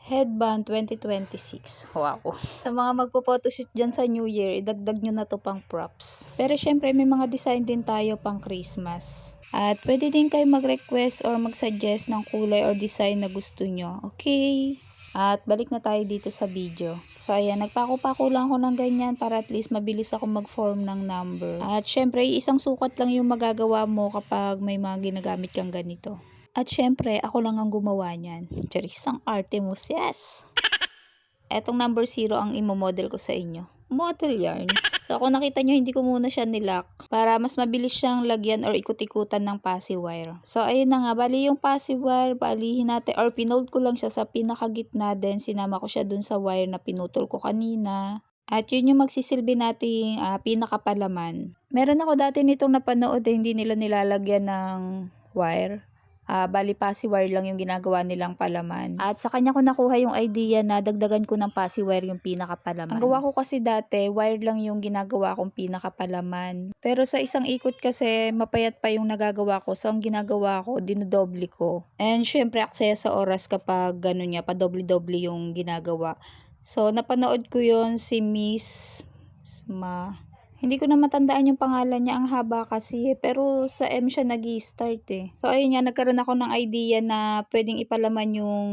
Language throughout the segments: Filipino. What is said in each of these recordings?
Headband 2026. Wow. Sa mga magpo-photoshoot dyan sa New Year, idagdag nyo na to pang props. Pero syempre, may mga design din tayo pang Christmas. At pwede din kayo mag-request or mag-suggest ng kulay or design na gusto nyo. Okay? At balik na tayo dito sa video. So ayan, nagpako-pako lang ako ng ganyan para at least mabilis ako mag-form ng number. At syempre, isang sukat lang yung magagawa mo kapag may mga ginagamit kang ganito. At syempre, ako lang ang gumawa niyan. Charis, ang arte mo, yes! Etong number 0 ang imo-model ko sa inyo. Model yarn. So, kung nakita nyo, hindi ko muna siya nilock para mas mabilis siyang lagyan or ikut-ikutan ng passive wire. So, ayun na nga. Bali yung passive wire, balihin natin or pinold ko lang siya sa pinakagitna. Then, sinama ko siya dun sa wire na pinutol ko kanina. At yun yung magsisilbi nating pinakapalaman. Meron ako dati nitong napanood hindi nila nilalagyan ng wire. Bali passive wire lang yung ginagawa nilang palaman. At sa kanya ko nakuha yung idea na dagdagan ko ng passive wire yung pinakapalaman. Ang gawa ko kasi dati, wire lang yung ginagawa kong pinakapalaman. Pero sa isang ikot kasi, mapayat pa yung nagagawa ko. So, ang ginagawa ko, dinodoble ko. And syempre, aksaya sa oras kapag ganun nga, padoble-doble yung ginagawa. So, napanood ko yon si Miss Hindi ko na matandaan yung pangalan niya, ang haba kasi pero sa M siya nag-i-start So ayun nga, nagkaroon ako ng idea na pwedeng ipalaman yung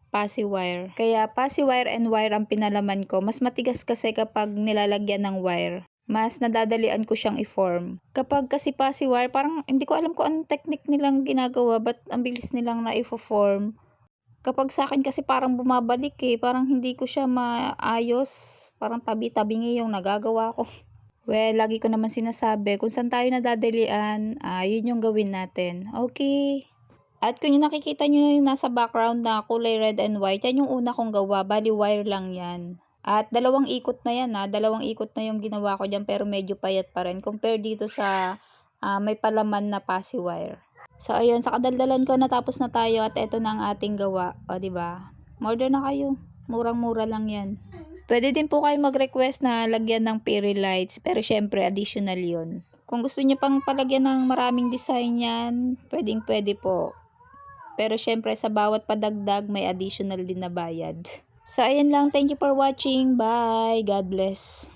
passive wire. Kaya passive wire and wire ang pinalaman ko. Mas matigas kasi kapag nilalagyan ng wire. Mas nadadalian ko siyang i-form. Kapag kasi passive wire, parang hindi ko alam kung anong technique nilang ginagawa, but ang bilis nilang na-i-form. Kapag sa akin kasi parang bumabalik parang hindi ko siya maayos. Parang tabi-tabingi yung nagagawa ko. Well, lagi ko naman sinasabi, kung saan tayo nadadalian, yun yung gawin natin. Okay. At kung yung nakikita nyo yung nasa background na kulay red and white, yan yung una kong gawa. Bali, wire lang yan. At dalawang ikot na yan Dalawang ikot na yung ginawa ko dyan, pero medyo payat pa rin. Compare dito sa may palaman na passive wire. So, ayun, sa kadaldalan ko, natapos na tayo at eto na ang ating gawa. O, diba? Order na kayo. Murang-mura lang yan. Pwede din po kayo mag-request na lagyan ng fairy lights, pero syempre additional yon. Kung gusto niyo pang palagyan ng maraming design yan, pwedeng-pwede po. Pero syempre sa bawat padagdag may additional din na bayad. So ayun lang, thank you for watching. Bye. God bless.